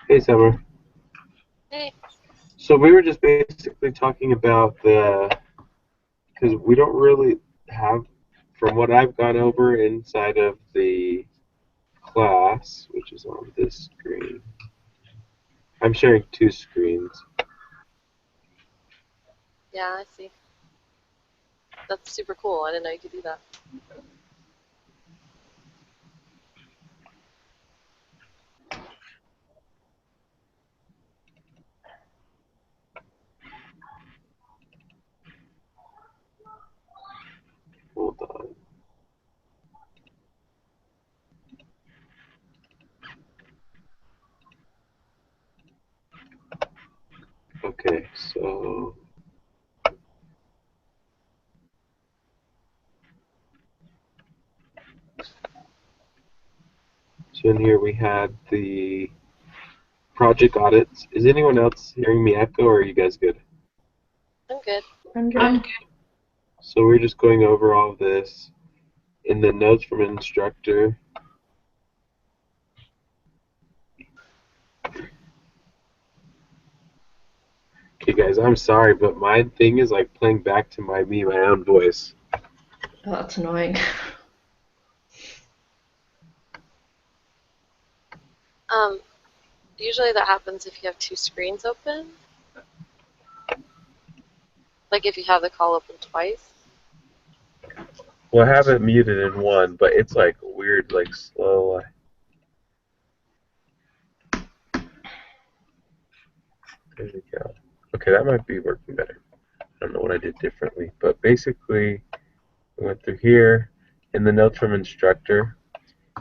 Hey, Summer. Hey. So we were just basically talking about because we don't really have, from what I've gone over inside of the class, which is on this screen. I'm sharing two screens. Yeah, I see. That's super cool. I didn't know you could do that. Hold on. Okay, so in here we had the project audits. Is anyone else hearing me echo, or are you guys good? I'm good. I'm I'm good. So we're just going over all of this in the notes from an instructor. Okay, guys, I'm sorry, but my thing is like playing back to my own voice. Oh, that's annoying. Um, Usually that happens if you have two screens open. Like if you have the call open twice. Well, I have it muted in one, but it's like weird, like slow. There we go. Okay, that might be working better. I don't know what I did differently, but basically, we went through here. In the notes from instructor,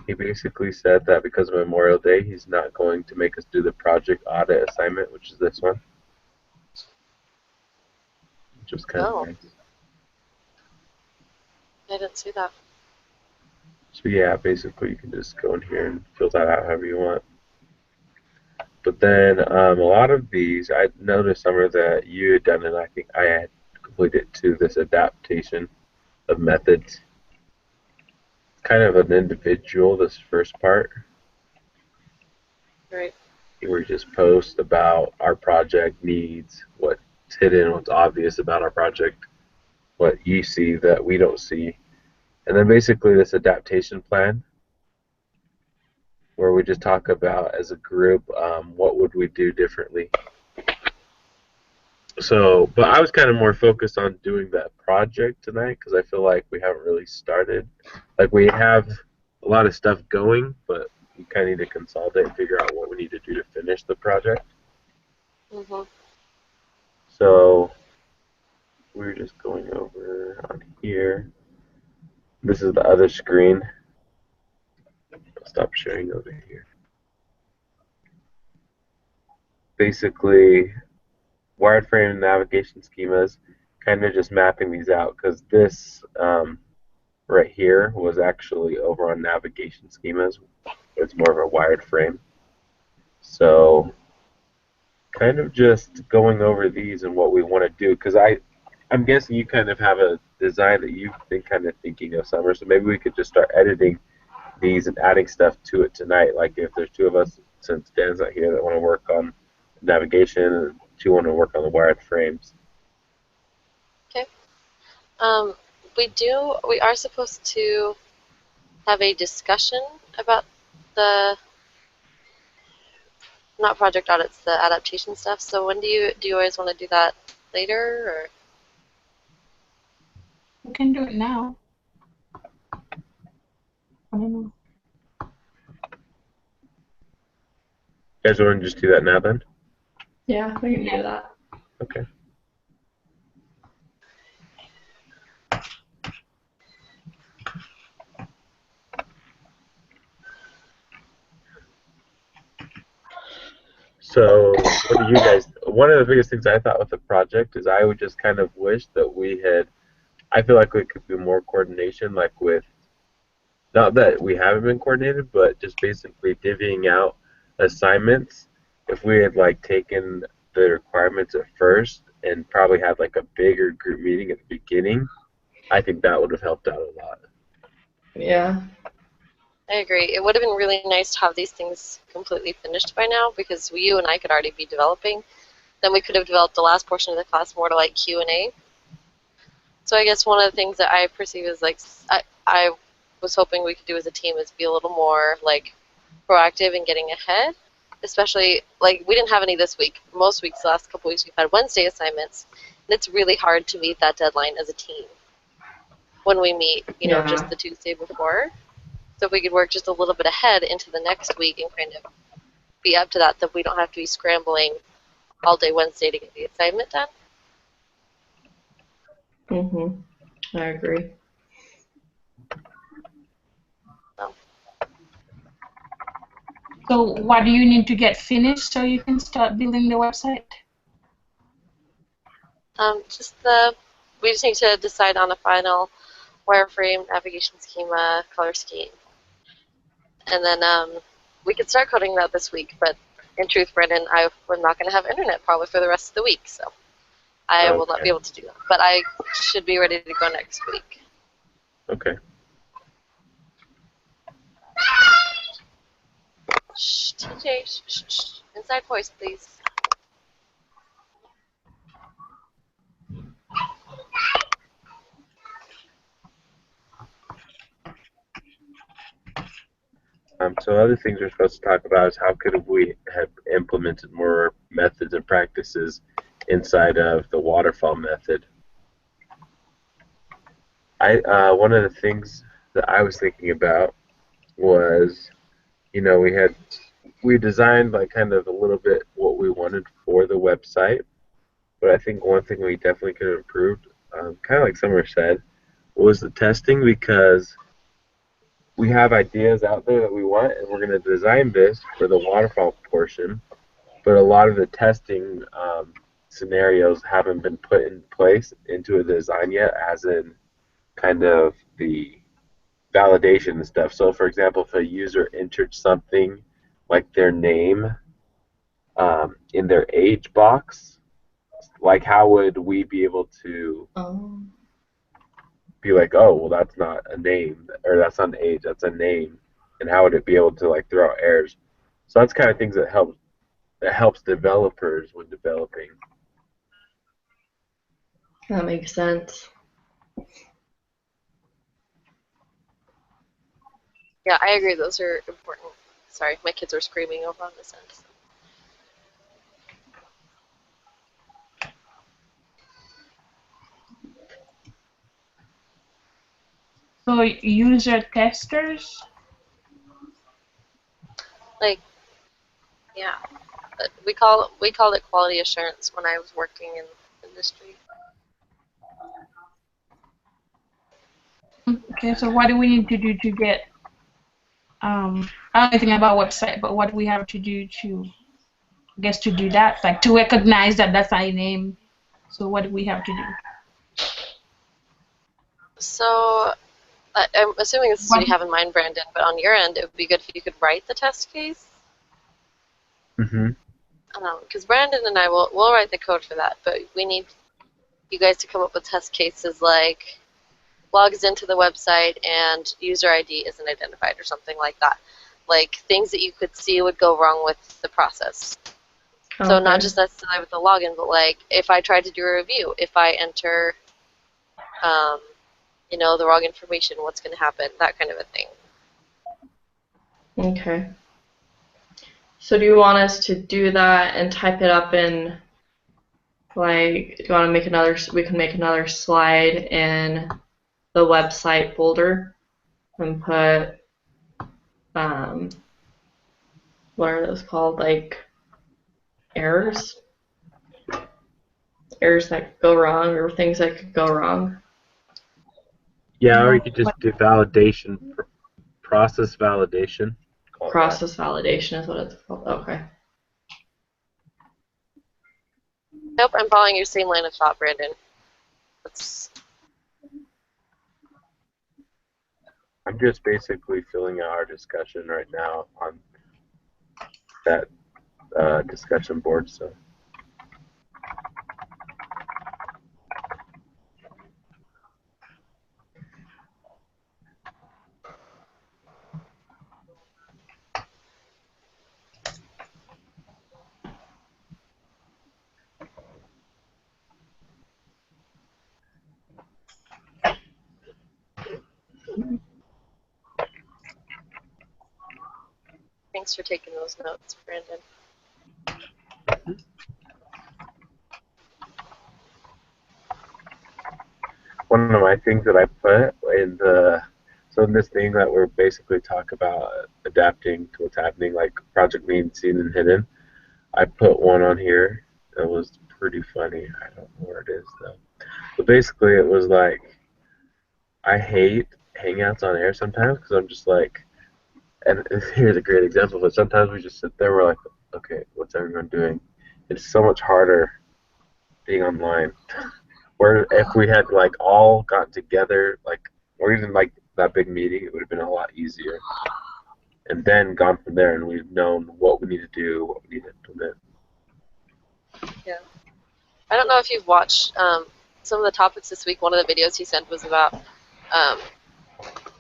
he basically said that because of Memorial Day, he's not going to make us do the project audit assignment, which is this one, which was kind of Oh, nice. I didn't see that. So yeah, basically you can just go in here and fill that out however you want. But then a lot of these, I noticed some of that you had done, and I think I had completed too. This adaptation of methods, kind of an individual. This first part, Right. where we just post about our project needs, what's hidden, what's obvious about our project, what you see that we don't see, and then basically this adaptation plan, where we just talk about as a group what would we do differently. So, but I was kind of more focused on doing that project tonight because I feel like we haven't really started. Like we have a lot of stuff going, but we kind of need to consolidate and figure out what we need to do to finish the project. Mm-hmm. So we're just going over on here. This is the other screen. I'll stop sharing over here. Basically, wireframe navigation schemas, kind of just mapping these out because this right here was actually over on navigation schemas. It's more of a wired frame. So kind of just going over these and what we want to do because I'm guessing you kind of have a design that you've been kind of thinking of, Summer. So maybe we could just start editing these and adding stuff to it tonight. Like if there's two of us, since Dan's not here, that want to work on navigation and two want to work on the wired frames. Okay. Um, we are supposed to have a discussion about the, not project audits, the adaptation stuff. So when do you always want to do that later or? We can do it now. I don't know. You guys want to just do that now then? Yeah, we can do that. Okay. So, what do you guys? One of the biggest things I thought with the project is I would just kind of wish that we had. I feel like we could do more coordination, like with not that we haven't been coordinated, but just basically divvying out assignments. If we had like taken the requirements at first and probably had like a bigger group meeting at the beginning, I think that would have helped out a lot. Yeah. I agree. It would have been really nice to have these things completely finished by now because you and I could already be developing. Then we could have developed the last portion of the class more to like Q&A. So I guess one of the things that I perceive as like I was hoping we could do as a team is be a little more like proactive in getting ahead. Especially like we didn't have any this week. Most weeks, the last couple weeks, we've had Wednesday assignments, and it's really hard to meet that deadline as a team when we meet, just Yeah. the Tuesday before. So if we could work just a little bit ahead into the next week and kind of be up to that we don't have to be scrambling all day Wednesday to get the assignment done. Mhm. I agree. So, So what do you need to get finished so you can start building the website? we just need to decide on a final wireframe, navigation schema, color scheme, and then we could start coding that this week. But in truth, Brendan, I'm not going to have internet probably for the rest of the week, so I will not Okay. be able to do that. But I should be ready to go next week. Okay. Shh, TJ, shh, shh, shh. Inside voice, please. So other things we're supposed to talk about is how could we have implemented more methods and practices inside of the waterfall method. One of the things that I was thinking about was, we designed like kind of a little bit what we wanted for the website, but I think one thing we definitely could have improved, kind of like Summer said, was the testing, because we have ideas out there that we want, and we're going to design this for the waterfall portion, but a lot of the testing scenarios haven't been put in place into a design yet, as in kind of the validation and stuff. So, for example, if a user entered something like their name in their age box, like how would we be able to Oh. be like, oh, well, that's not a name, or that's not an age, that's a name, and how would it be able to like throw out errors? So that's kind of things that helps developers when developing. That makes sense. Yeah, I agree. Those are important. Sorry, my kids are screaming over on this end. So user testers? Like, yeah, but we called it quality assurance when I was working in the industry. Okay, so what do we need to do to get, I don't know anything about website, but what do we have to do to, I guess, to do that? Like to recognize that that's our name. So what do we have to do? So I'm assuming this is what What, you have in mind, Brandon. But on your end, it would be good if you could write the test case. Mm-hmm. Because Brandon and I will write the code for that, but we need you guys to come up with test cases like logs into the website and user ID isn't identified or something like that. Like things that you could see would go wrong with the process. So not Okay. just necessarily with the login, but like if I tried to do a review, if I enter, um, the wrong information, what's going to happen? That kind of a thing. Okay. So do you want us to do that and type it up in, like, do you want to make another, we can make another slide in the website folder and put, um, what are those called? Like errors? Errors that go wrong or things that could go wrong. Yeah, or you like, could just do validation, process validation. Call it that. Process validation is what it's called. Okay. Nope, I'm following your same line of thought, Brandon. That's I'm just basically filling out our discussion right now on that discussion board. So Thanks for taking those notes, Brandon. One of my things that I put in in this thing that we're basically talk about adapting to what's happening, like project being seen and hidden. I put one on here that was pretty funny. I don't know where it is though. But basically, it was like I hate hangouts on air sometimes because I'm just like, and here's a great example. But sometimes we just sit there, we're like, okay, what's everyone doing? It's so much harder being online. Where if we had like all gotten together, like, or even like that big meeting, it would have been a lot easier. And then gone from there, and we've known what we need to do, what we need to implement. Yeah. I don't know if you've watched some of the topics this week. One of the videos he sent was about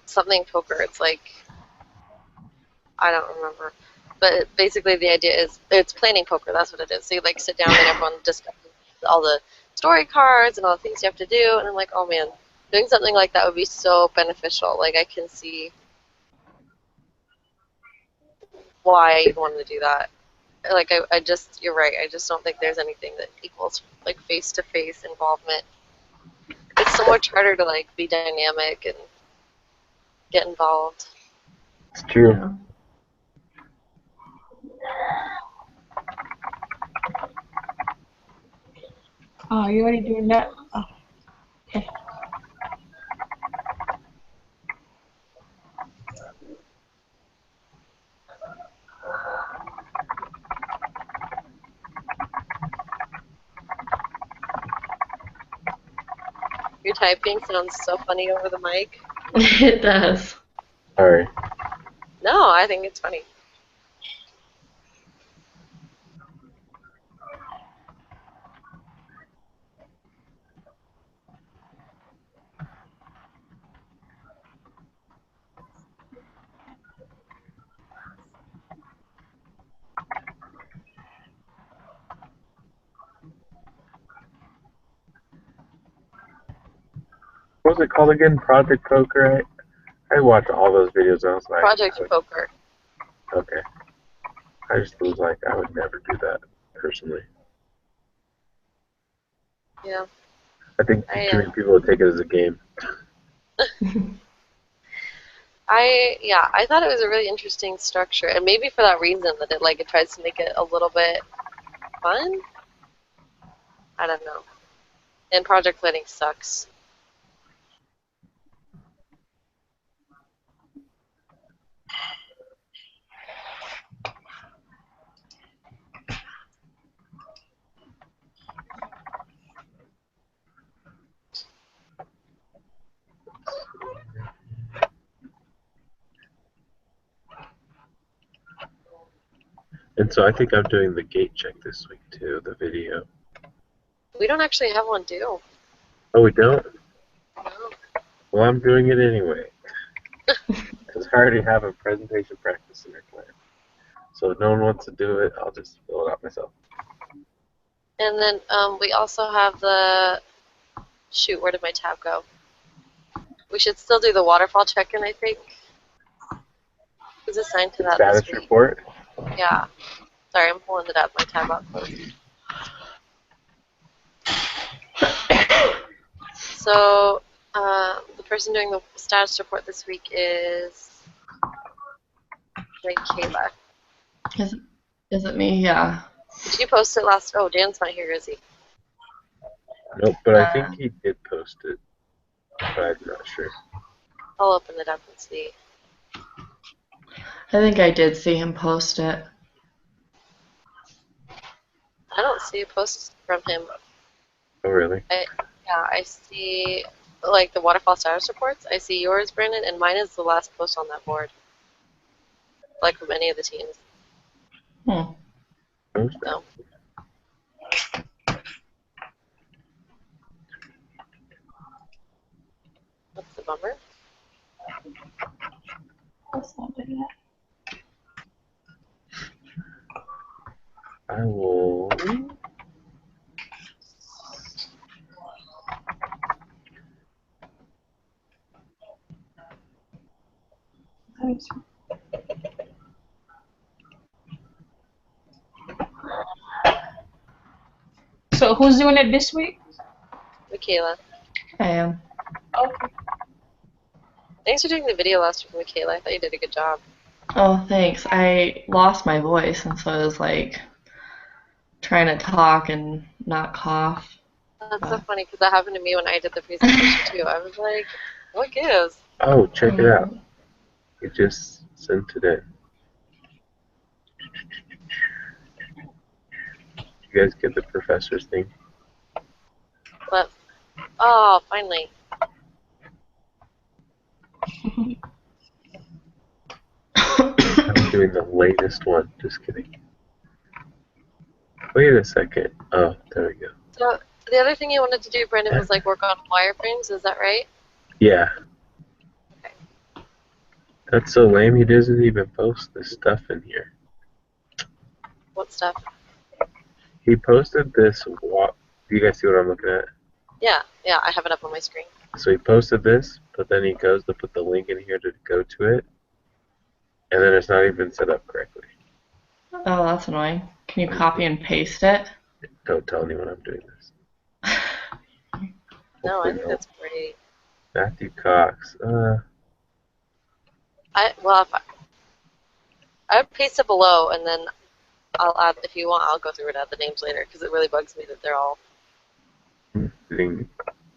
something poker. It's like, I don't remember. But basically the idea is it's planning poker. That's what it is. So you like sit down and everyone discusses all the story cards and all the things you have to do. And I'm like, oh man, doing something like that would be so beneficial. Like I can see why you'd want to do that. Like I just, you're right. I just don't think there's anything that equals like face-to-face involvement. It's so much harder to like be dynamic and get involved. It's true. Yeah. Oh, you already doing that? Oh, okay. Your typing sounds so funny over the mic. It does. Sorry. No, I think it's funny. What was it called again? Project Poker. I watched all those videos. And I was like, Project Poker. okay. I just was like, I would never do that personally. Yeah. I think too many people would take it as a game. I thought it was a really interesting structure, and maybe for that reason that it tries to make it a little bit fun. I don't know. And project planning sucks. And so I think I'm doing the gate check this week too, the video. We don't actually have one due. Oh, we don't? No. Well, I'm doing it anyway. Because I already have a presentation practice in our plan. So if no one wants to do it, I'll just fill it out myself. And then we also have the, shoot, where did my tab go? We should still do the waterfall check-in, I think. Who's assigned to that Status this week? report? Yeah. Sorry, I'm pulling it up. My tab got closed. So the person doing the status report this week is Kayla. Is it me? Yeah. Did you post it last? Oh, Dan's not here, is he? Nope, but I think he did post it. But I'm not sure. I'll open it up and see. I think I did see him post it. I don't see a post from him. Oh, really? I see like the waterfall status reports. I see yours, Brandon, and mine is the last post on that board. Like from any of the teams. Hmm. So. That's the bummer. That's not doing that. I will. So who's doing it this week? Michaela. I am. Okay. Thanks for doing the video last week, Michaela. I thought you did a good job. Oh, thanks. I lost my voice, and so I was like trying to talk and not cough. That's so funny because that happened to me when I did the presentation too. I was like, what gives? Oh, check it out. It just sent it in. You guys get the professor's thing? But, oh, finally. I'm doing the latest one. Just kidding. Wait a second. Oh, there we go. So, the other thing you wanted to do, Brandon, was like work on wireframes. Is that right? Yeah. Okay. That's so lame. He doesn't even post this stuff in here. What stuff? He posted this walk. Do you guys see what I'm looking at? Yeah, I have it up on my screen. So he posted this, but then he goes to put the link in here to go to it, and then it's not even set up correctly. Oh, that's annoying. Can you copy and paste it? Don't tell anyone I'm doing this. No, I Hopefully think no. that's great. Matthew Cox. Well, I would paste it below, and then I'll add, if you want, I'll go through and add the names later, because it really bugs me that they're all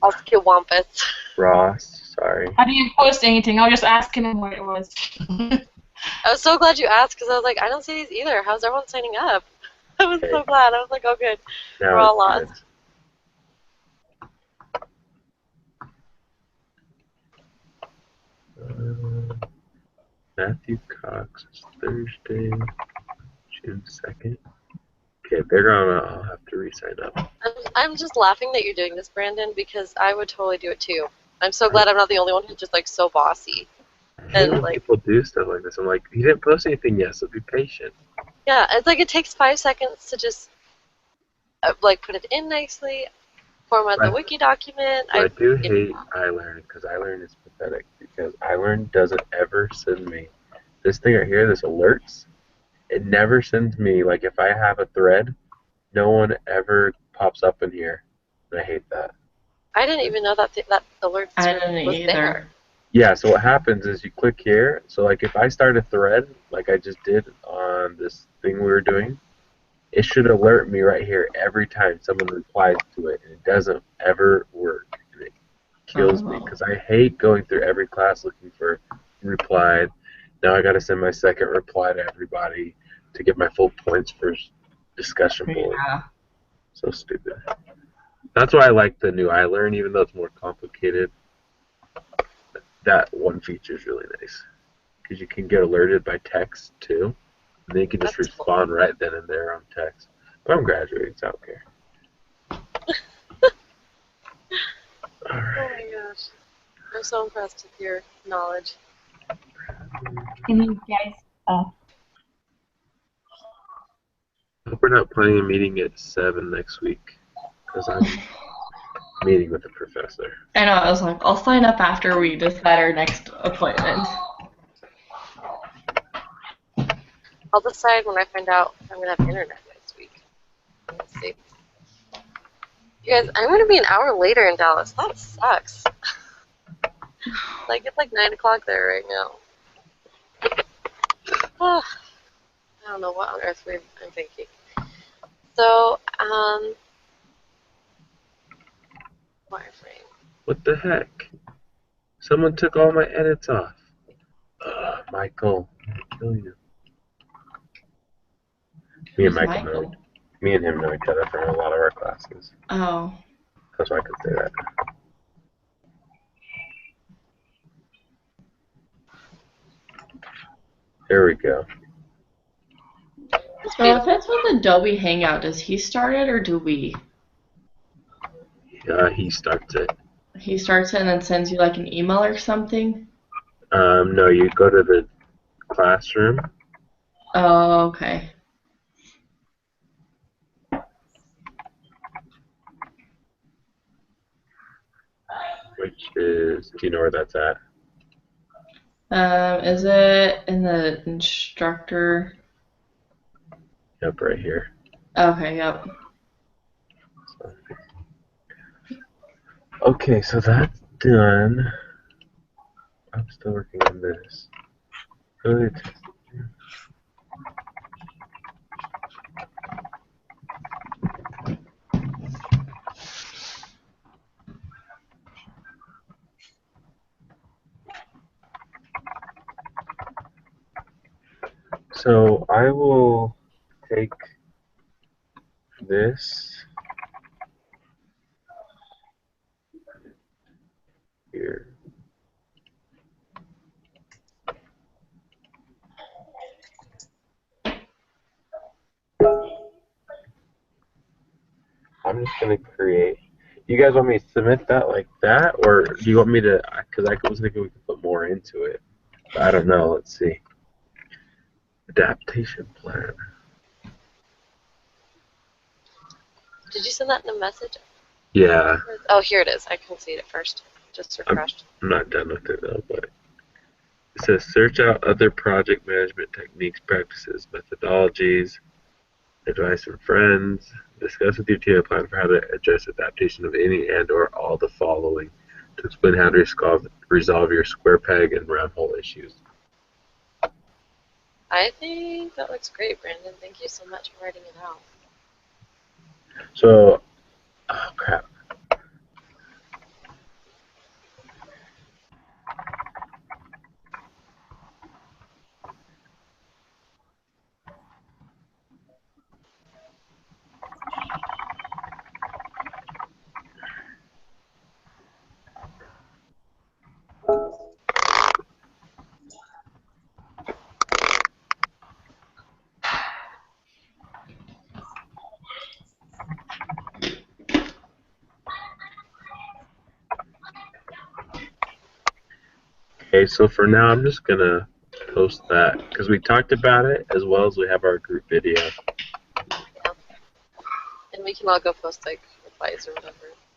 Skiwampus. Ross. Sorry. I didn't post anything. I was just asking him what it was. I was so glad you asked, because I was like, I don't see these either. How's everyone signing up? I was so glad. I was like, oh, good. Now We're all it's lost. good. Matthew Cox is Thursday, June 2nd. Okay, they're I'll have to re-sign up. I'm just laughing that you're doing this, Brandon, because I would totally do it too. I'm so glad I'm not the only one who's just like so bossy. I hate when like, people do stuff like this. I'm like, he didn't post anything yet, so be patient. yeah, it's like it takes 5 seconds to just like put it in nicely, format the wiki document. I do hate iLearn because iLearn is pathetic because iLearn doesn't ever send me this thing right here, this alerts. It never sends me, like, if I have a thread, no one ever pops up in here, and I hate that. I didn't even know that that alert I didn't was either. there. Yeah, so what happens is you click here. So, like, if I start a thread, like I just did on this thing we were doing, it should alert me right here every time someone replies to it, and it doesn't ever work. And it kills me because I hate going through every class looking for replied. Now I got to send my second reply to everybody to get my full points for discussion board. Yeah. So stupid. That's why I like the new iLearn, even though it's more complicated. That one feature is really nice because you can get alerted by text too, and then you can just respond right then and there on text. But I'm graduating, so I don't care. All right. Oh my gosh. I'm so impressed with your knowledge. And you guys, Hope we're not planning a meeting at 7 next week because I'm meeting with the professor. I know, I was like, I'll sign up after we decide our next appointment. I'll decide when I find out if I'm going to have internet next week. Let's see. You guys, I'm going to be an hour later in Dallas. That sucks. Like, it's like 9 o'clock there right now. I don't know what on earth I'm thinking. So, wireframe. What the heck? Someone took all my edits off. Michael, I'll kill you. Me and Michael. Me and him know each other from a lot of our classes. Oh. That's why I could say that. There we go. So if it's with Adobe Hangout, does he start it or do we? He starts it. He starts it and then sends you like an email or something? No, you go to the classroom. Oh, okay. Which is, do you know where that's at? Is it in the instructor? Yep, right here. Okay, yep. Okay, so that's done. I'm still working on this. Really. So I will take this here. I'm just going to create. You guys want me to submit that like that, or do you want me to? Because I was thinking we could put more into it. But I don't know. Let's see. Adaptation plan. Did you send that in a message? Yeah. Oh, here it is. I couldn't see it at first. Just I'm refreshed. not done with it though, but it says search out other project management techniques, practices, methodologies, advice from friends. Discuss with your team a plan for how to address adaptation of any and or all the following to explain how to resolve your square peg and round hole issues. I think that looks great, Brandon. Thank you so much for writing it out. So, oh crap. Okay, so for now I'm just gonna post that because we talked about it as well as we have our group video. Yeah. And we can all go post like replies or whatever.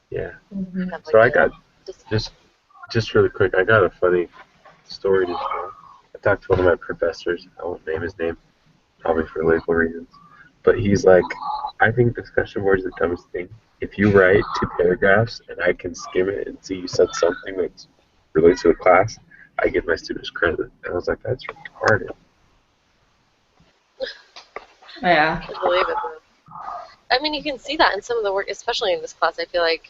Yeah. Mm-hmm. Have, So I like, got just really quick. I got a funny story to share. I talked to one of my professors. I won't name his name, probably for legal reasons. But he's like, I think discussion board is the dumbest thing. If you write 2 paragraphs and I can skim it and see you said something that's related to the class, I give my students credit. And I was like, that's retarded. Yeah. I believe it though. I mean, you can see that in some of the work, especially in this class. I feel like,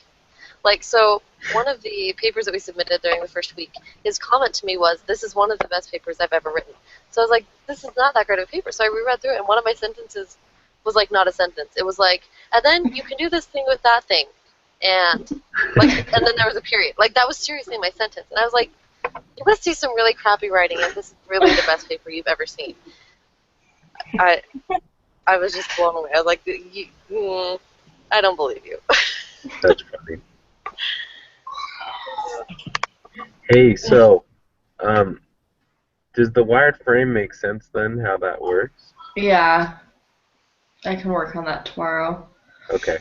so one of the papers that we submitted during the first week, his comment to me was, "This is one of the best papers I've ever written." So I was like, "This is not that great of a paper." So I reread through it, and one of my sentences was like not a sentence. It was like, "And then you can do this thing with that thing," and and then there was a period. Like that was seriously my sentence, and I was like, "You must do some really crappy writing, and this is really the best paper you've ever seen." I was just blown away. I was like, I don't believe you. That's funny. Hey, so, does the wired frame make sense then, how that works? Yeah. I can work on that tomorrow. Okay.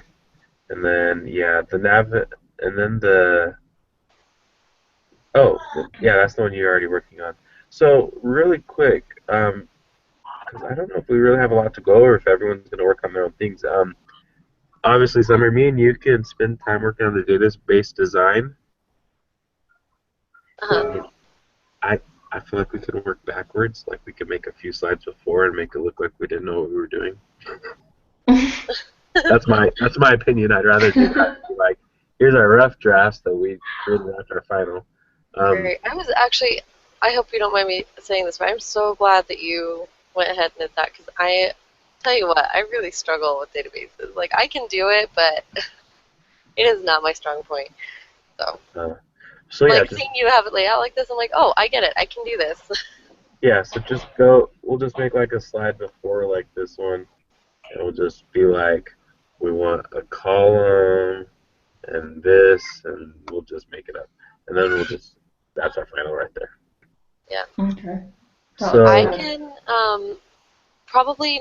And then, yeah, and then yeah, that's the one you're already working on. So, really quick, because I don't know if we really have a lot to go over if everyone's going to work on their own things. Obviously, Summer, me and you can spend time working on the database design. Uh-huh. I feel like we could work backwards. Like we could make a few slides before and make it look like we didn't know what we were doing. That's my opinion. I'd rather do that. Be like, here's our rough drafts that we created after our final. Great. I was actually, I hope you don't mind me saying this, but I'm so glad that you went ahead and did that because I tell you what, I really struggle with databases. Like I can do it, but it is not my strong point. So yeah, Like seeing you have it laid out like this, I'm like, oh, I get it. I can do this. yeah. So just go. We'll just make like a slide before like this one. It'll just be like we want a column and this, and we'll just make it up, and then that's our final right there. Yeah. Okay. So I can probably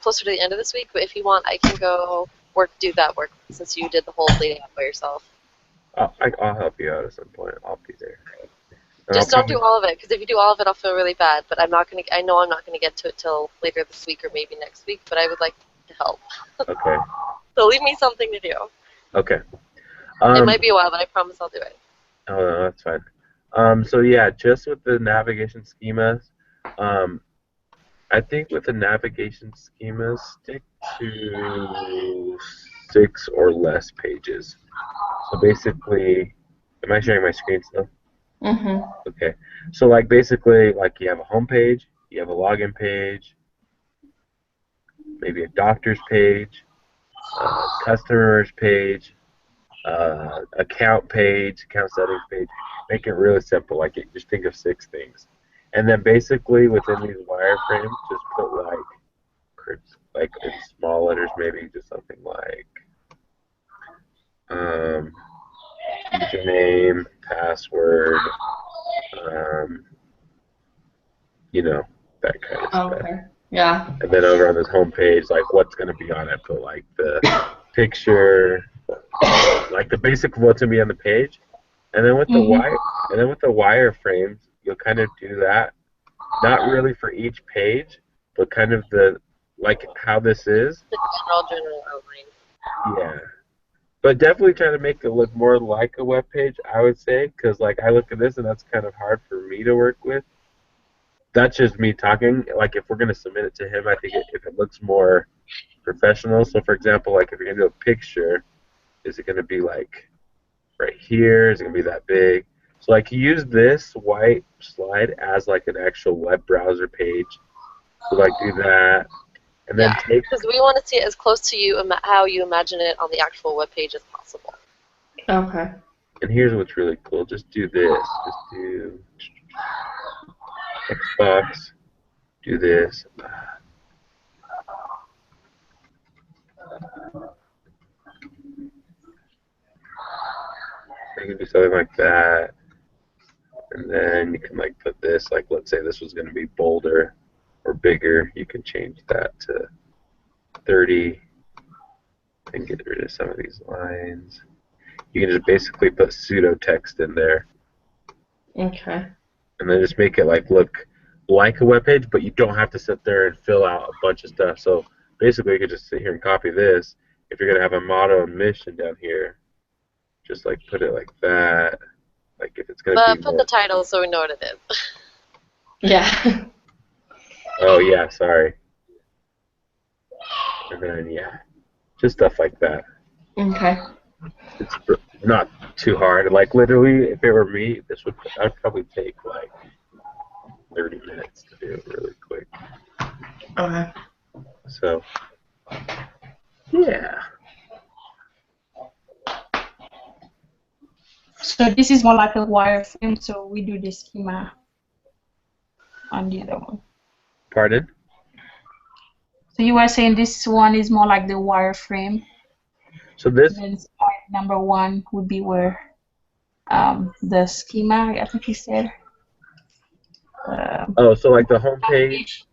closer to the end of this week, but if you want, I can go do that work since you did the whole layout by yourself. I'll help you out at some point. I'll be there. And I'll Just don't probably, do all of it, because if you do all of it, I'll feel really bad. But I'm not gonna. I know I'm not gonna get to it till later this week or maybe next week. But I would like to help. okay, So leave me something to do. okay. It Um, might be a while, but I promise I'll do it. oh, no, that's fine. So yeah, just with the navigation schemas, um, I think with the navigation schemas, stick to 6 or less pages. So basically, am I sharing my screen still? Mhm. Okay. So like basically, like you have a home page, you have a login page, maybe a doctor's page, customers page, account page, account settings page. Make it really simple. Like just think of 6 things, and then basically within these wireframes, just put like in small letters, maybe just something like um, username, password, um, you know, that kind of stuff. Okay. Yeah. And then over on this home page, like what's going to be on it, put like the picture, like the basic of what's going to be on the page. And then with the Mhm. wireframes, you'll kind of do that. Not really for each page, but kind of like how this is. The general outline. Yeah. But definitely try to make it look more like a web page, I would say, because like I look at this and that's kind of hard for me to work with. That's just me talking. Like if we're gonna submit it to him, I think if it looks more professional. So for example, like if you're gonna do a picture, is it gonna be like right here? Is it gonna be that big? So like use this white slide as like an actual web browser page. So like do that, and then Yeah, take. because we want to see it as close to you, how you imagine it on the actual web page as possible. Okay. And here's what's really cool. Just do this. Just do Xbox. Do this. You can do something like that. And then you can like put this, like let's say this was going to be bolder or bigger. You can change that to 30 and get rid of some of these lines. You can just basically put pseudo text in there Okay. and then just make it like look like a web page, but you don't have to sit there and fill out a bunch of stuff. So basically you could just sit here and copy this. If you're going to have a motto and mission down here, just like put it like that. Like if it's going to But be put more. the title so we know what it is. Yeah. Oh yeah, sorry. And then yeah, just stuff like that. Okay. It's not too hard. Like literally, if it were me, I'd probably take like 30 minutes to do it really quick. Okay. So yeah. So this is more like a wireframe, so we do the schema on the other one. Pardon? So you were saying this one is more like the wireframe. So this. Then slide number 1 would be where the schema, I think you said. Oh, so like the home page.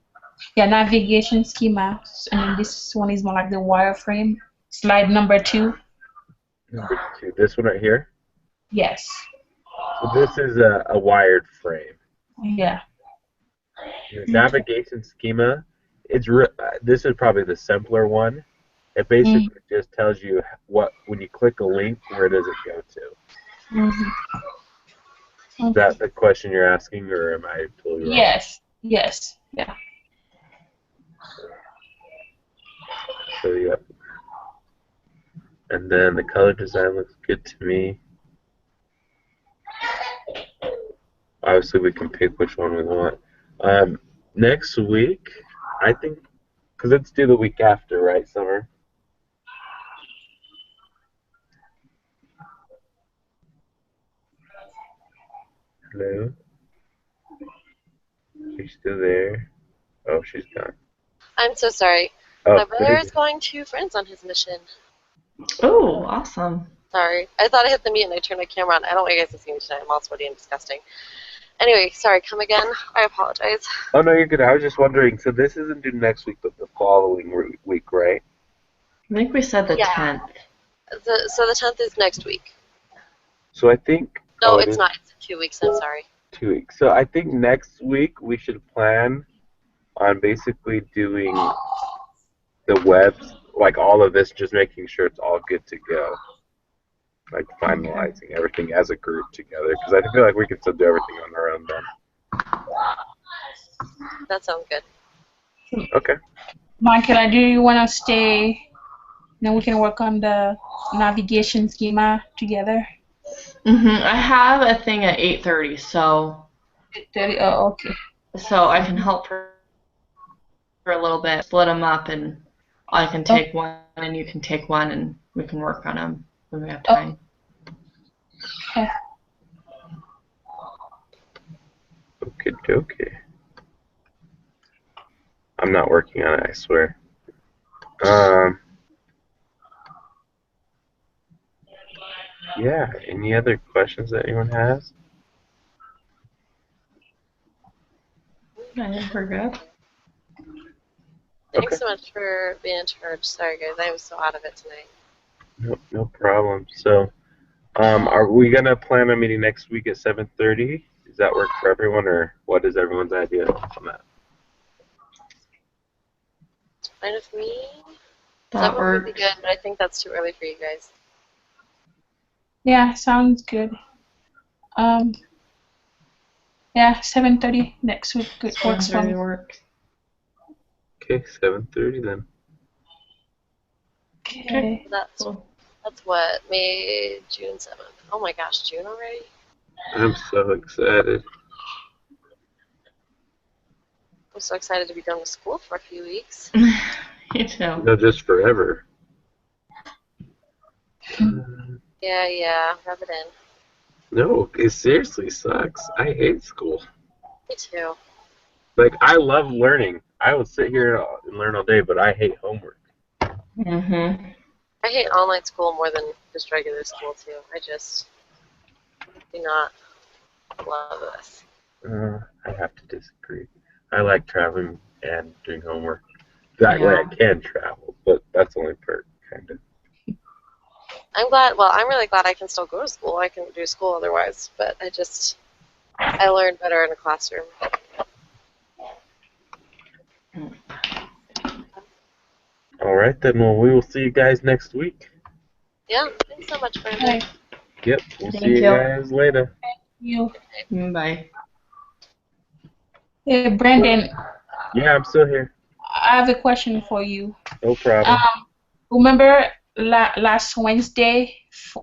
Yeah, navigation schema. And then this one is more like the wireframe. Slide number 2. Number 2. This one right here. Yes. So this is a wired frame. Yeah. The navigation schema. This is probably the simpler one. It Mm-hmm. basically just tells you when you click a link, where does it go to? Mm-hmm. Is that the question you're asking, or am I totally wrong? Yes. Yes. Yeah. So yeah. And then the color design looks good to me. Obviously, we can pick which one we want. Next week, I think, because it's due the week after, right, Summer? Hello? Are you still there? Oh, she's gone. I'm so sorry. Oh, My brother is going to friends on his mission. Oh, awesome. Sorry. I thought I hit the mute and I turned my camera on. I don't want you guys to see me tonight. I'm all sweaty and disgusting. Anyway, sorry. Come again. I apologize. Oh, no, you're good. I was just wondering, so this isn't due next week, but the following week, right? I think we said the Yeah. 10th. So the 10th is next week. So I think... No, oh, it's not. It's in 2 weeks. I'm sorry. 2 weeks. So I think next week we should plan on basically doing the webs, like all of this, just making sure it's all good to go. Like finalizing everything as a group together, because I feel like we can still do everything on our own then. That sounds good. Okay. Michael, do you want to stay? Then we can work on the navigation schema together. I have a thing at 8:30, so 8:30. Oh, okay. so I can help for a little bit, split them up, and I can take one and you can take one, and we can work on them when we have time. Okay. Okay, dokie. I'm not working on it, I swear. Yeah, any other questions that anyone has? I think we're good. Thanks so much for being in charge. Sorry, guys, I was so out of it tonight. No problem. So, are we gonna plan a meeting next week at 7:30? Does that work for everyone, or what is everyone's idea on that? It's fine with me. That 7 would be works. good, but I think that's too early for you guys. Yeah, sounds good. Yeah, 7:30 next week. Good works for me. 7:30 works. Okay, 7:30 then. Okay. That's what, June 7th. Oh my gosh, June already? I'm so excited. I'm so excited to be done with school for a few weeks. Me too. No, just forever. Yeah, rub it in. No, it seriously sucks. I hate school. Me too. Like, I love learning. I would sit here and learn all day, but I hate homework. I hate online school more than just regular school too. I just do not love this. I have to disagree. I like traveling and doing homework. That way I can travel, but that's the only part, kind of. I'm really glad I can still go to school. I can do school otherwise, but I learn better in a classroom. All right, then. Well, we will see you guys next week. Yeah, thanks so much, Brandon. Yep, we'll see you guys later. You. Bye. Hey, Brandon. Yeah, I'm still here. I have a question for you. No problem. Remember last Wednesday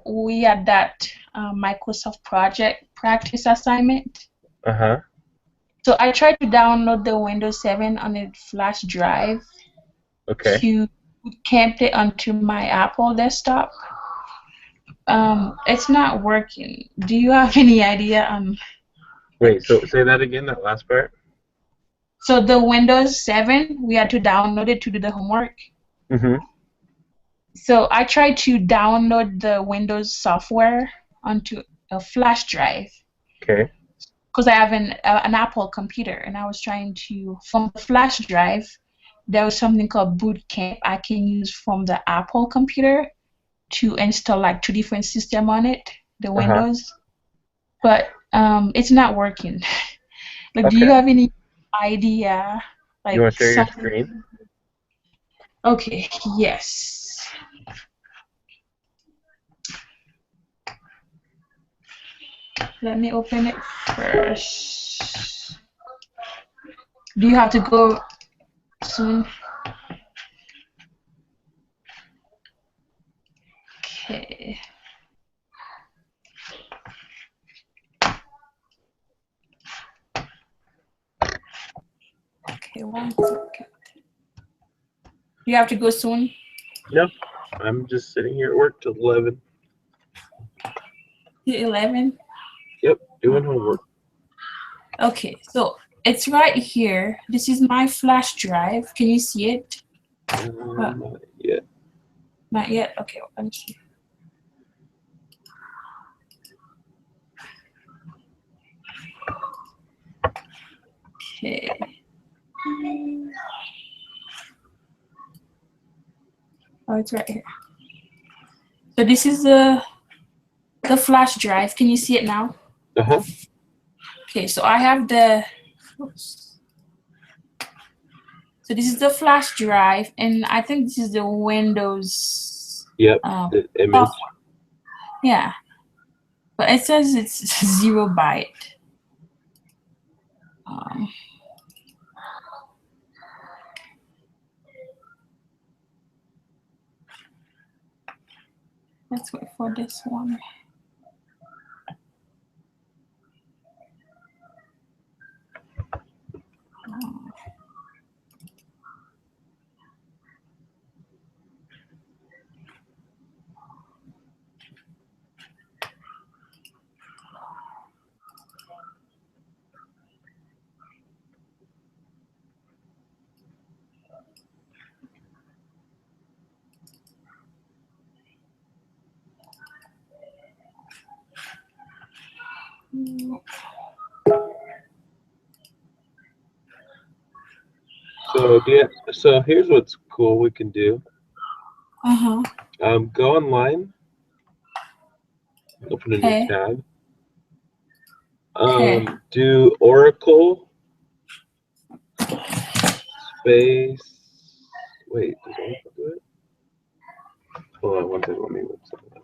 we had that Microsoft project practice assignment? Uh-huh. So I tried to download the Windows 7 on a flash drive to camp it onto my Apple desktop. It's not working. Do you have any idea on? Wait, so say that again, that last part? So the Windows 7, we had to download it to do the homework. Mm-hmm. So I tried to download the Windows software onto a flash drive. Okay. Because I have an Apple computer, and I was trying to, from the flash drive, there was something called Boot Camp I can use from the Apple computer to install like 2 different systems on it, the Windows. But it's not working. Like, do you have any idea? Like, you want to share your screen? Okay, yes. Let me open it first. Do you have to go soon? Okay. Okay, 1 second. You have to go soon? No, I'm just sitting here at work till 11. 11? Yep, doing homework. Okay, so it's right here. This is my flash drive. Can you see it? Not yet. Not yet? Okay, let me see. Okay. Oh, it's right here. So this is the flash drive. Can you see it now? Uh-huh. Okay, so I have the, oops. So this is the flash drive, and I think this is the Windows. Yep, the image. Software. Yeah, but it says it's 0 byte. Let's wait for this one. So here's what's cool we can do. Go online, open a new tab. Do Oracle space. Wait, does Oracle do it? Hold on, one second. Let me look something up.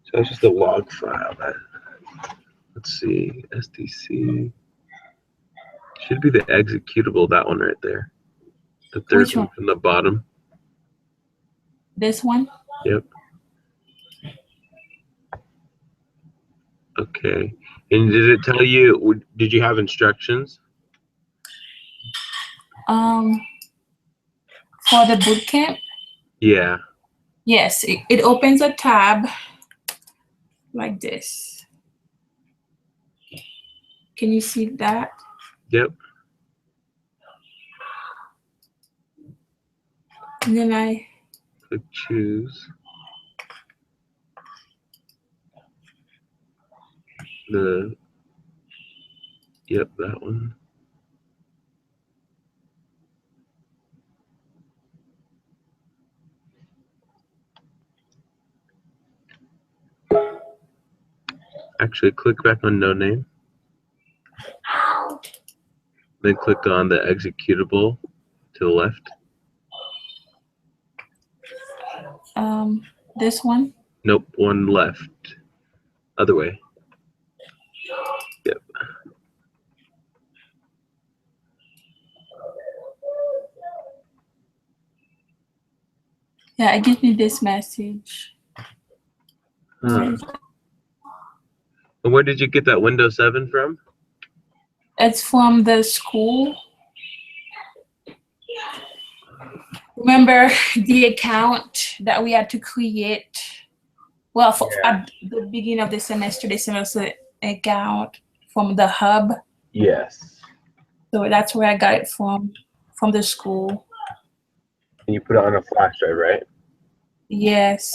So it's just a log file. Let's see, SDC. Should be the executable, that one right there. The third Which one? from the bottom. This one? Yep. Okay. And did it tell you, did you have instructions? For the bootcamp? Yeah. Yes, it opens a tab like this. Can you see that? Yep. And then I Click choose. Yep, that one. Actually, click back on no name. Then click on the executable to the left. This one? Nope, one left. Other way. Yep. Yeah, it gives me this message. Huh. And where did you get that Windows 7 from? It's from the school. Remember the account that we had to create? Well, at the beginning of the semester account from the hub. Yes. So that's where I got it from the school. And you put it on a flash drive, right? Yes.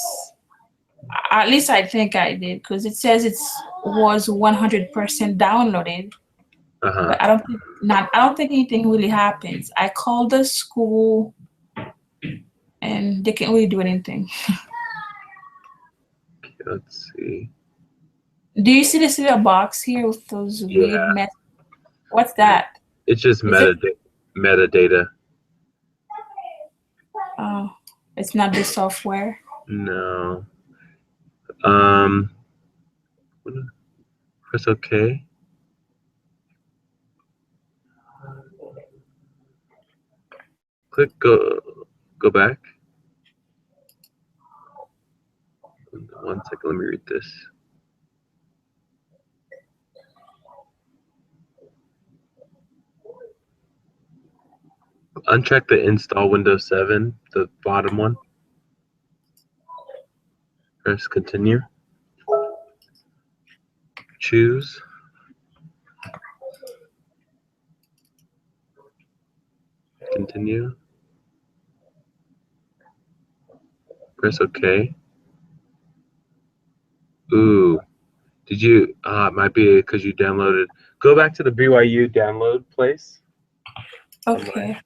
At least I think I did, because it says it was 100% downloaded. But I don't think anything really happens. I called the school and they can't really do anything. Okay, let's see. Do you see this little box here with those weird messages? What's that? It's just metadata. Oh, it's not the software. No. Press OK. Click go back. 1 second, let me read this. Uncheck the install Windows 7, the bottom one. Press continue. Choose. Continue. Press OK. Ooh. Did you? It might be because you downloaded. Go back to the BYU download place. Okay.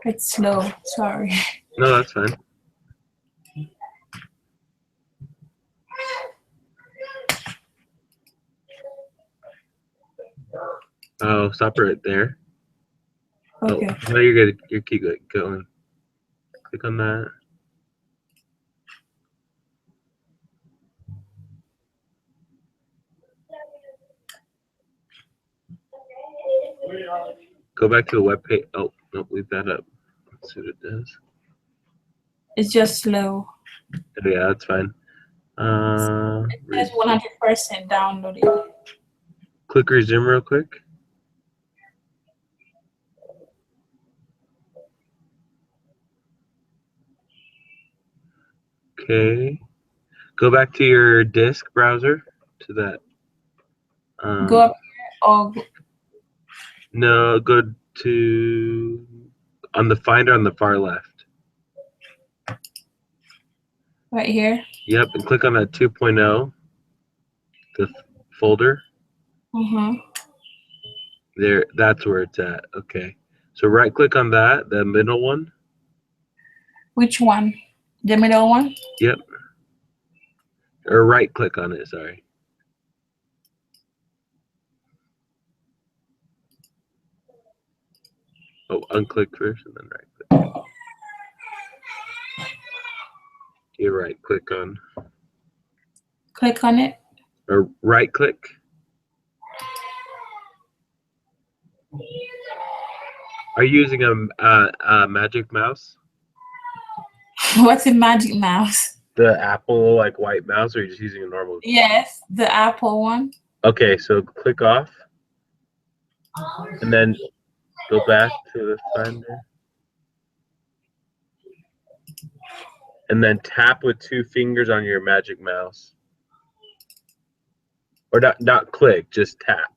It's slow. Sorry. No, that's fine. Oh, stop right there. Okay. Oh, no, you're good. You keep going. Click on that. Go back to the web page. Oh, no, leave that up. Let's see what it does. It's just slow. Oh, yeah, that's fine. It's 100% downloading. Click resume real quick. Okay. Go back to your disk browser to that. Go up here or No, go to on the Finder on the far left. right here. Yep, and click on that 2.0, the folder. There, that's where it's at. Okay. So right click on that, the middle one. Which one? The middle one? Yep. Or right click on it, sorry. Oh, unclick first and then right click. You right click on. Click on it. Or right click. Are you using a magic mouse? What's a magic mouse? The Apple like white mouse, or are you just using a normal? Yes, the Apple one. Okay, so click off, and then go back to the Finder, and then tap with 2 fingers on your magic mouse, or not click, just tap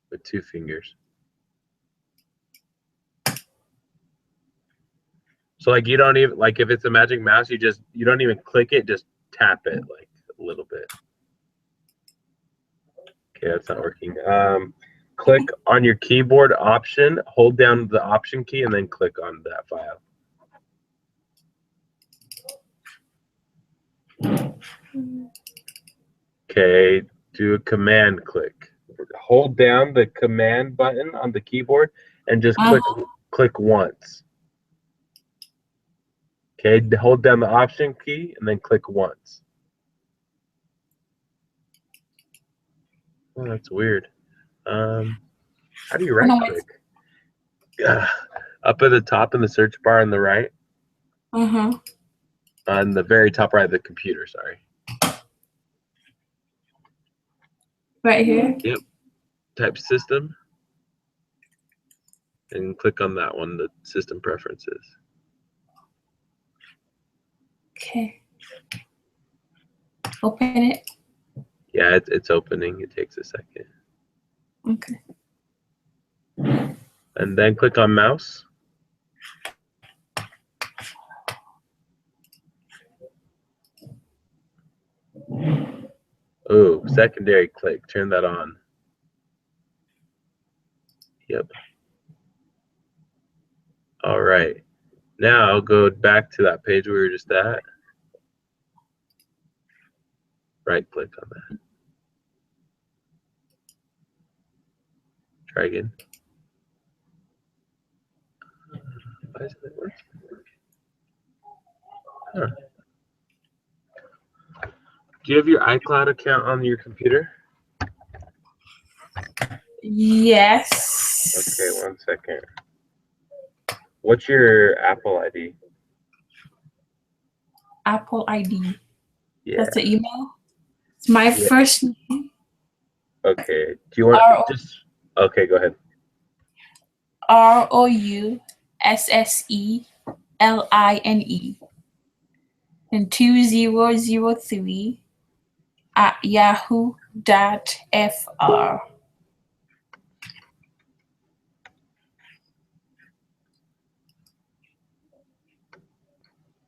with 2 fingers. So like you don't even like if it's a magic mouse, you don't even click it, just tap it like a little bit. Okay, that's not working. Click on your keyboard option, hold down the option key, and then click on that file. Okay, do a command click. Hold down the command button on the keyboard and just click once. Okay, hold down the option key and then click once. Oh, that's weird. How do you right click? Up at the top in the search bar on the right. On the very top right of the computer, sorry. Right here? Yep. Type system. And click on that one, the system preferences. Okay. Open it. Yeah, it's opening. It takes a second. Okay. And then click on mouse. Oh, secondary click. Turn that on. Yep. All right. Now go back to that page we were just at. Right click on that. Try again. Why isn't it working? Huh. Do you have your iCloud account on your computer? Yes. Okay, 1 second. What's your Apple ID? Apple ID. Yeah. That's the email. It's my Yeah. first name. Okay. Do you want R just? Okay, go ahead. ROUSSELINE and 2003 at yahoo.fr.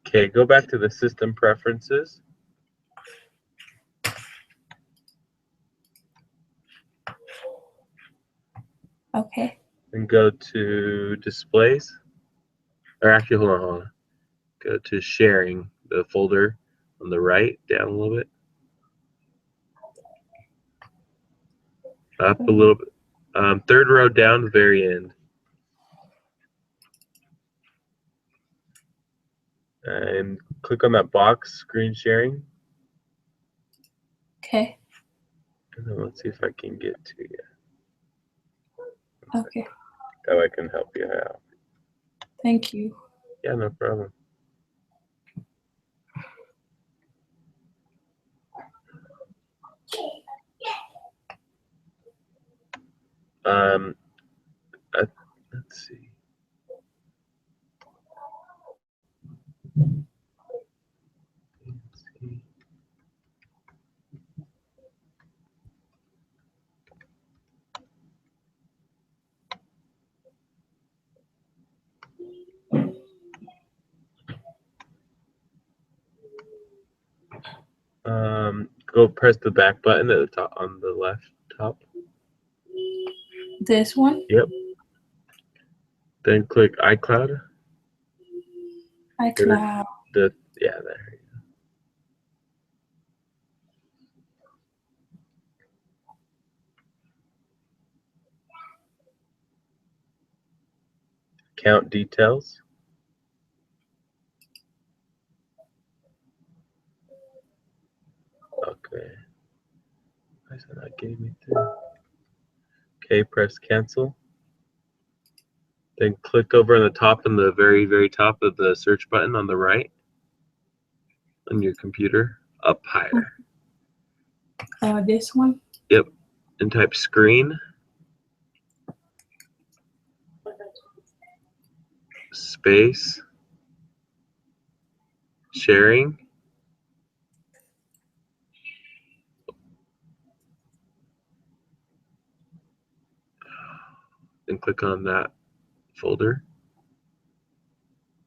Okay, go back to the system preferences. Okay. And go to displays. Or actually, hold on. Go to sharing, the folder on the right, down a little bit. Up a little bit. Third row down, the very end. And click on that box, screen sharing. Okay. And then let's see if I can get to you. Okay. That way I can help you out. Thank you. Yeah, no problem. Let's see. Go press the back button at the top on the left top. This one? Yep. Then click iCloud. iCloud. Yeah, there. Account details. Okay. Why is that not getting me through? Okay, press cancel. Then click over on the top, in the very, very top of the search button on the right on your computer, up higher. This one? Yep. And type screen, space, sharing, and click on that folder.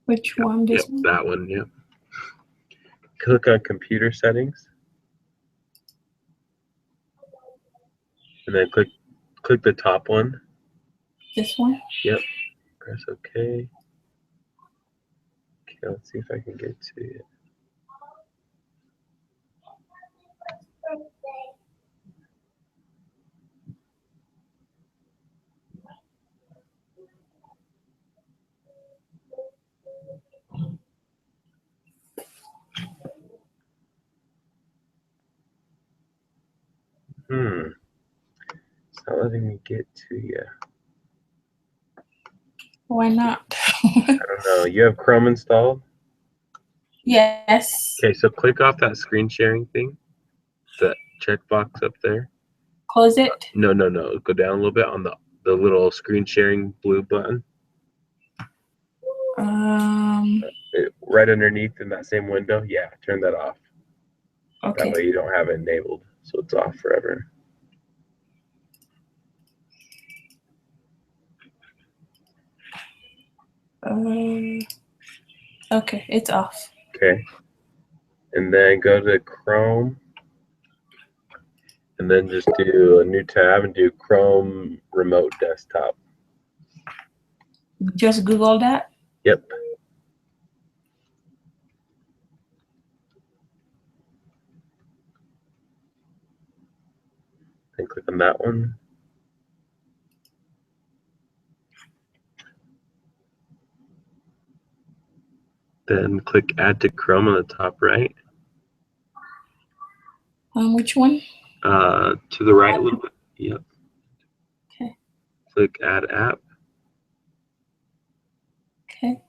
Which one? This one? That one, yep. Click on computer settings. And then click the top one. This one? Yep. Press OK. Okay, let's see if I can get to it. It's not letting me get to you. Why not? I don't know. You have Chrome installed? Yes. Okay, so click off that screen sharing thing. That checkbox up there. Close it? No. Go down a little bit on the little screen sharing blue button. Right underneath in that same window. Yeah, turn that off. Okay. That way you don't have it enabled, so it's off forever. Okay, it's off. Okay. And then go to Chrome. And then just do a new tab and do Chrome Remote Desktop. Just Google that. Yep. And click on that one. Then click Add to Chrome on the top right. Which one? To the right a little bit. Yep. Okay. Click Add App. Okay.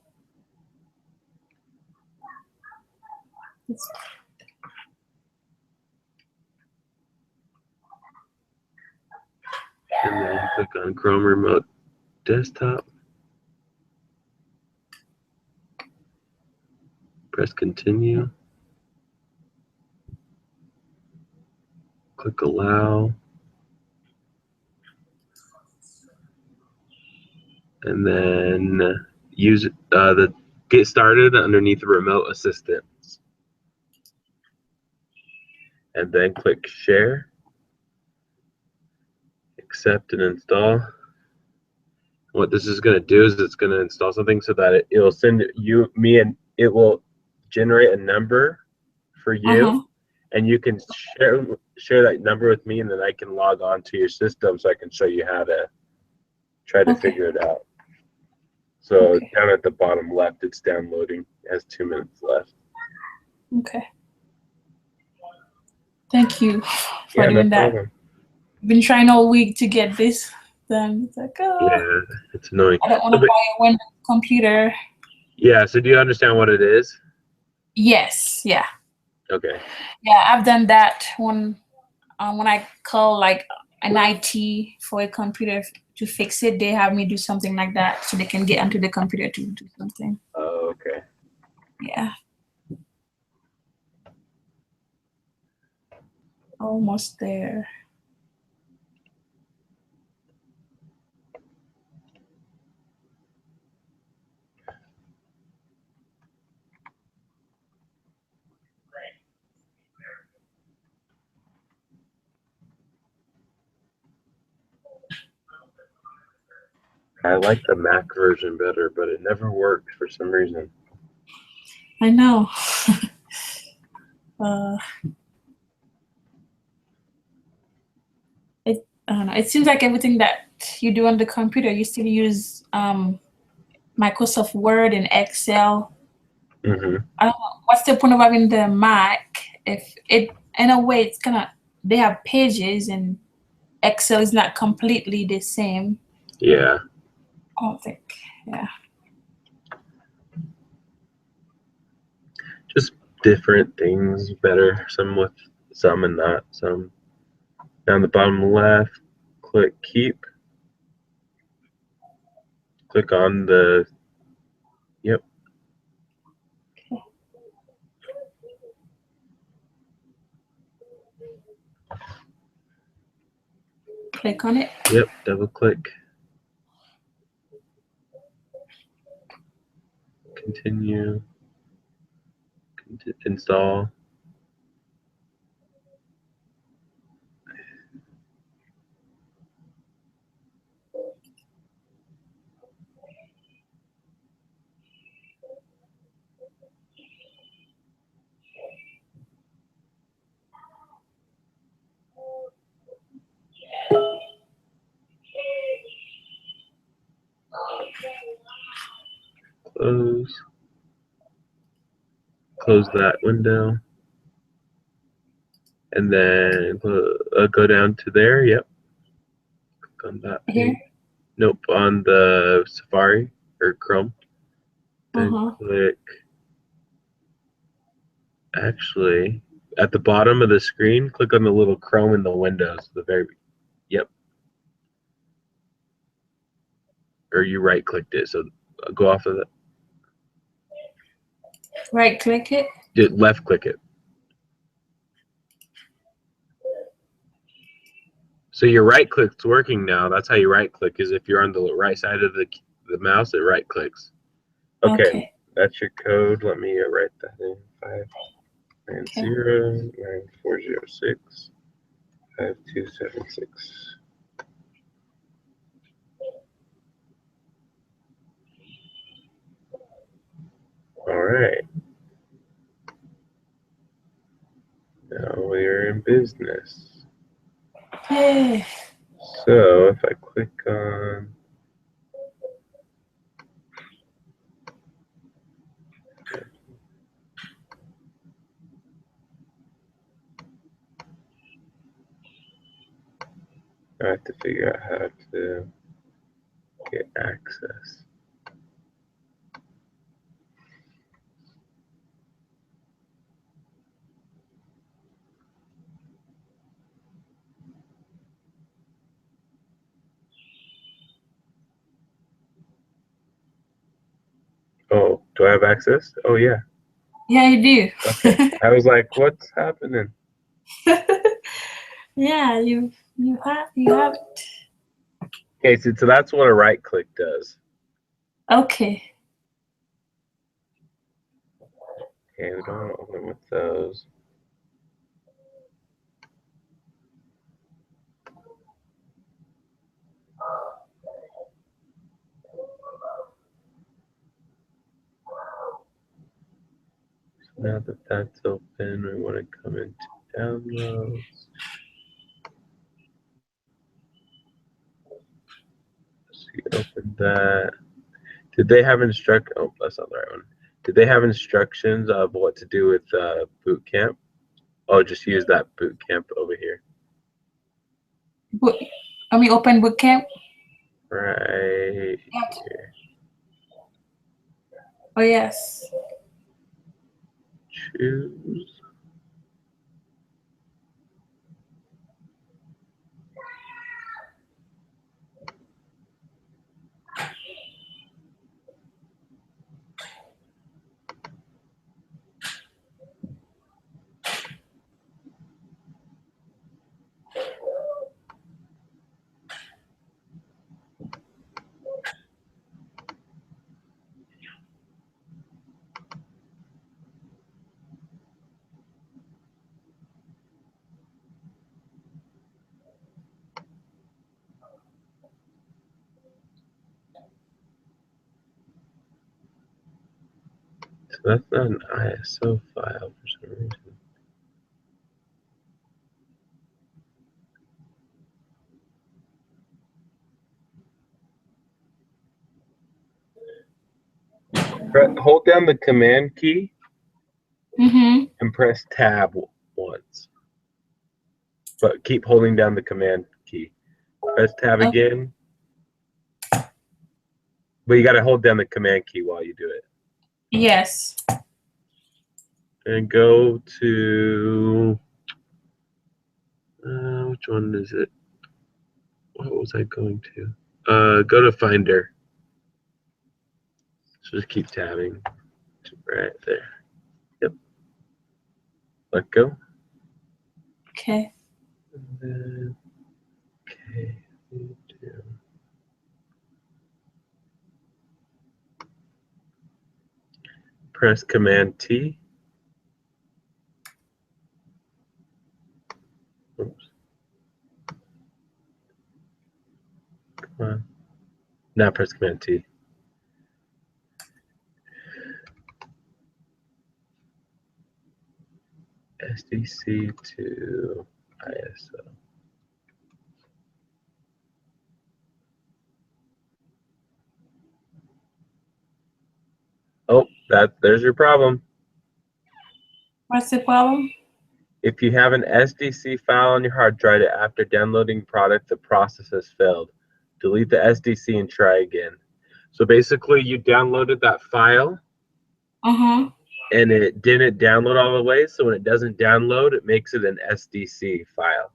And then click on Chrome Remote Desktop. Press Continue. Click Allow. And then use the Get Started underneath the Remote Assistance. And then click Share. Accept and install. What this is going to do is it's going to install something so that it will send me, and it will generate a number for you, and you can share that number with me, and then I can log on to your system so I can show you how to try to figure it out. So down at the bottom left, it's downloading. It has 2 minutes left. Okay. Thank you for doing that. I've been trying all week to get this done. It's like, oh. Yeah, it's annoying. I don't want to buy a Windows computer. Yeah, so do you understand what it is? Yes, yeah. Okay. Yeah, I've done that when I call like an IT for a computer to fix it. They have me do something like that so they can get onto the computer to do something. Oh, okay. Yeah. Almost there. I like the Mac version better, but it never works for some reason. I know. I don't know. It seems like everything that you do on the computer, you still use Microsoft Word and Excel. I don't know. What's the point of having the Mac if it, in a way, it's kind of, they have pages and Excel is not completely the same. Yeah. I don't think, yeah. Just different things better, some with some and not some. Down the bottom left, click Keep. Click on the, yep. Click on it. Yep, double click. Continue. Install. Close. Close that window. And then go down to there. Yep. Click on that. Here? Nope, on the Safari or Chrome. Then click. Actually, at the bottom of the screen, click on the little Chrome in the windows. The very, yep. Or you right clicked it, so go off of it. Right click it? Left click it. So your right click's working now. That's how you right click, is if you're on the right side of the mouse, it right clicks. Okay, that's your code. Let me write that in. 5909406. 5276. All right. Now we're in business. Yay. So if I click on I have to figure out how to get access. Oh, do I have access? Oh yeah. Yeah, you do. Okay. I was like, what's happening? Yeah, you have it. Okay, so that's what a right click does. Okay. Okay, we don't want to open with those. So now that that's open, we want to come into downloads. So you open that. Did they have Oh, that's not the right one. Did they have instructions of what to do with boot camp? Oh, just use that boot camp over here. Open bootcamp. Right Yep. here. Oh yes. Choose. So that's not an ISO file for some reason. Hold down the command key and press tab once. But keep holding down the command key. Press tab again. But you got to hold down the command key while you do it. Yes. And go to, which one is it? What was I going to? Go to Finder. So just keep tabbing. Right there. Yep. Let go. Okay. And then, okay. Press Command T. Oops. Come on. Now press Command T. SDC to ISO. Oh, there's your problem. What's the problem? If you have an SDC file on your hard drive after downloading product, the process has failed. Delete the SDC and try again. So basically, you downloaded that file, and it didn't download all the way. So when it doesn't download, it makes it an SDC file.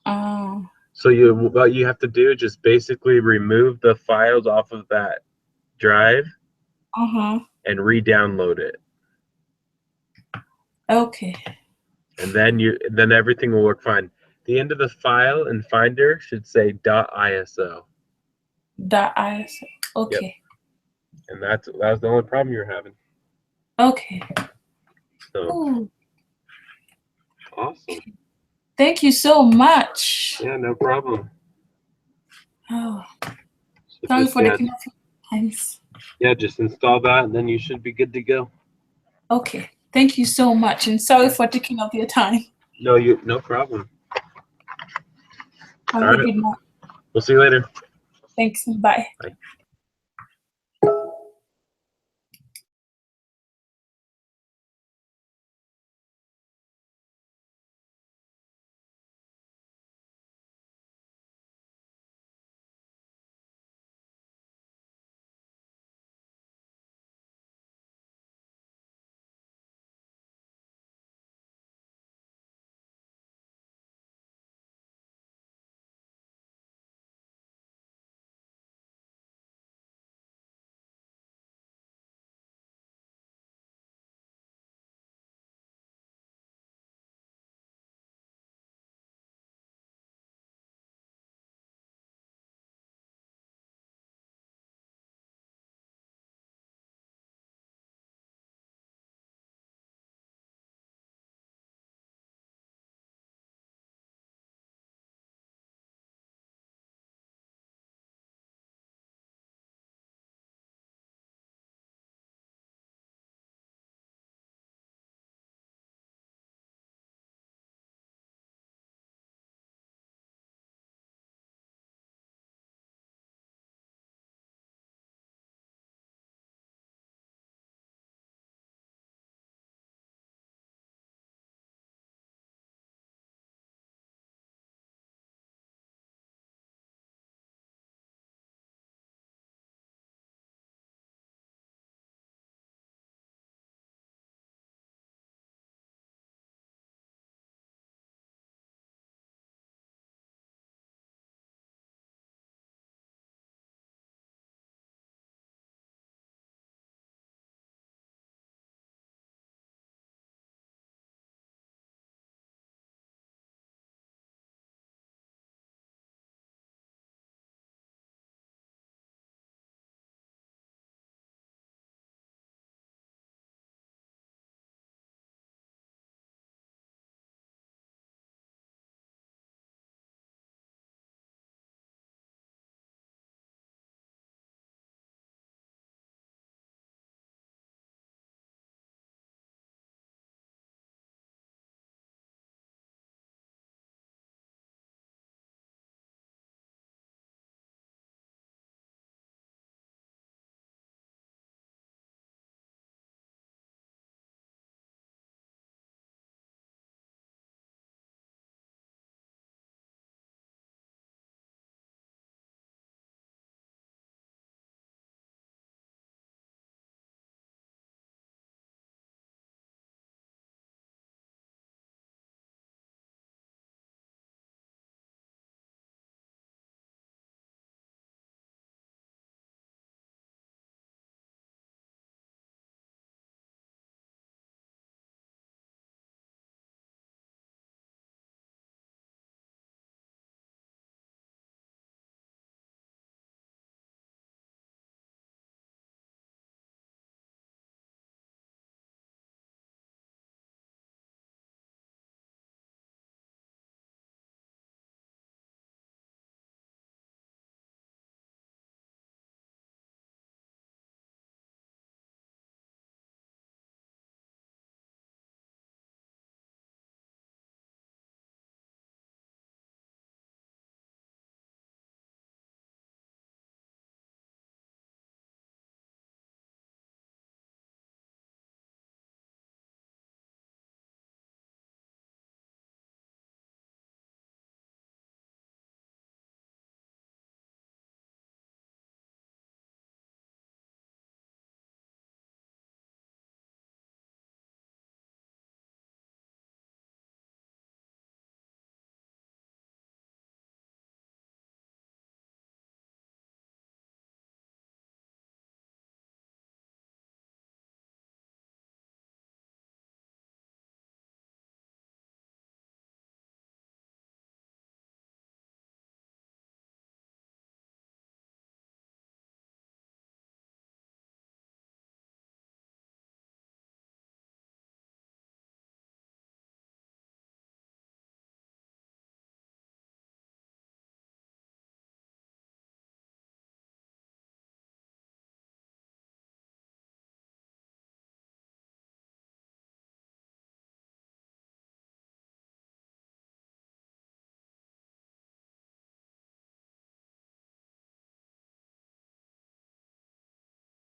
Oh. So what you have to do is just basically remove the files off of that drive and re-download it. Okay. And then everything will work fine. The end of the file in Finder should say .iso. .iso. Okay. Yep. And that was the only problem you were having. Okay. So Ooh. awesome. Thank you so much. Yeah, no problem. Oh, So sorry just for taking up your time. yeah, just install that, and then you should be good to go. Okay. Thank you so much, and sorry for taking up your time. No problem. Have All a right, good night. we'll see you later. Thanks. Bye. Bye.